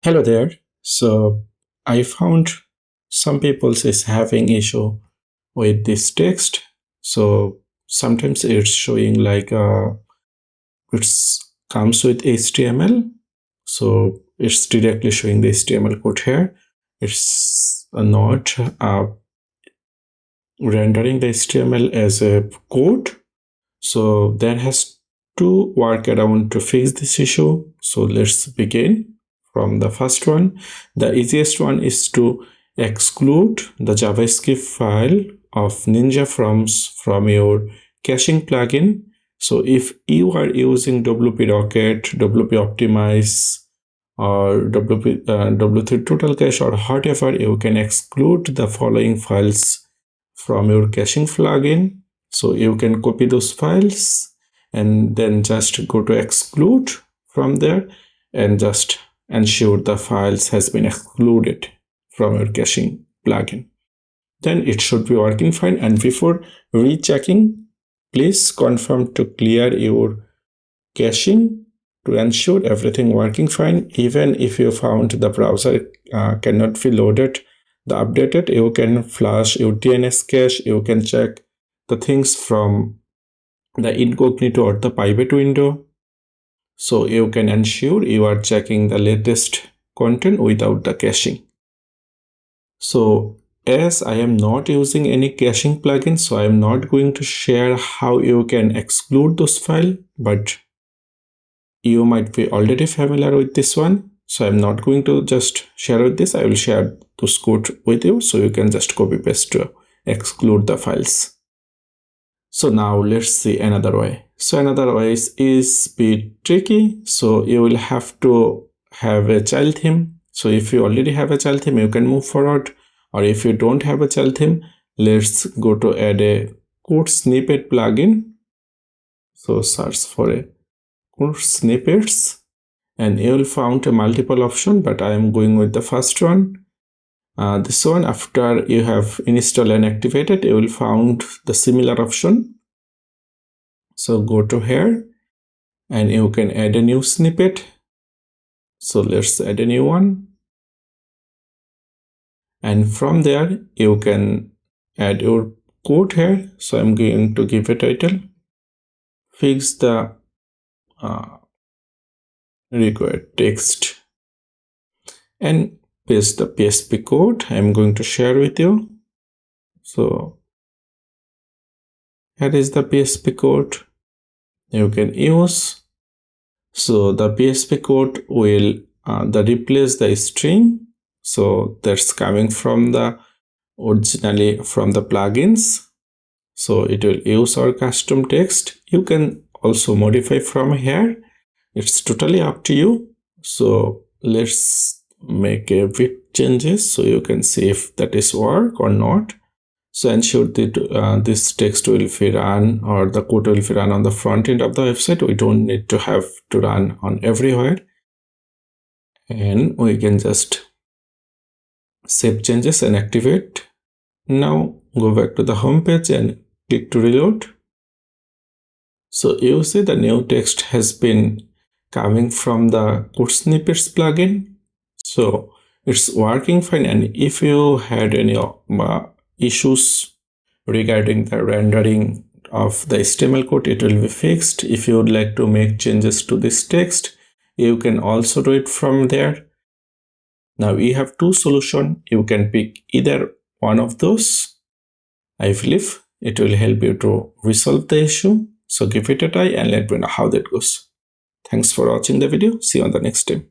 Hello there. So I found some people is having issue with this text. So sometimes it's showing like it's comes with HTML. So it's directly showing the HTML code here. It's not rendering the HTML as a code. So there has to work around to fix this issue. So let's begin from the first one. The easiest one is to exclude the JavaScript file of Ninja from your caching plugin. So if you are using WP Rocket, WP Optimize, or W3 Total Cache or whatever, you can exclude the following files from your caching plugin. So you can copy those files and then just go to exclude from there and just ensure the files has been excluded from your caching plugin. Then it should be working fine. And before rechecking, please confirm to clear your caching to ensure everything working fine. Even if you found the browser cannot be loaded the updated, you can flash your DNS cache. You can check the things from the incognito or the private window, so you can ensure you are checking the latest content without the caching. So as I am not using any caching plugin, so I am not going to share how you can exclude those files, but you might be already familiar with this one. So I'm not going to just share with this. I will share those code with you, so you can just copy paste to exclude the files. So now let's see another way. So another way is bit tricky. So you will have to have a child theme. So if you already have a child theme, you can move forward. Or if you don't have a child theme, let's go to add a code snippet plugin. So search for a code snippets and you will find a multiple option, but I am going with the first one. This one, after you have installed and activated, you will find the similar option. So go to here and you can add a new snippet. So let's add a new one. And from there, you can add your code here. So I'm going to give a title, fix the required text, and paste the PHP code I'm going to share with you. So here is the PHP code you can use. So the PHP code will replace the string. So that's coming from the originally from the plugins. So it will use our custom text. You can also modify from here. It's totally up to you. So let's make a bit changes so you can see if that is work or not. So ensure that this text will be run, or the code will be run on the front end of the website. We don't need to have to run on everywhere. And we can just save changes and activate. Now go back to the home page and click to reload. So you see the new text has been coming from the code snippets plugin. So it's working fine. And if you had any issues regarding the rendering of the HTML code, it will be fixed. If you would like to make changes to this text, you can also do it from there. Now we have two solutions. You can pick either one of those. I believe it will help you to resolve the issue. So give it a try and let me know how that goes. Thanks for watching the video. See you on the next time.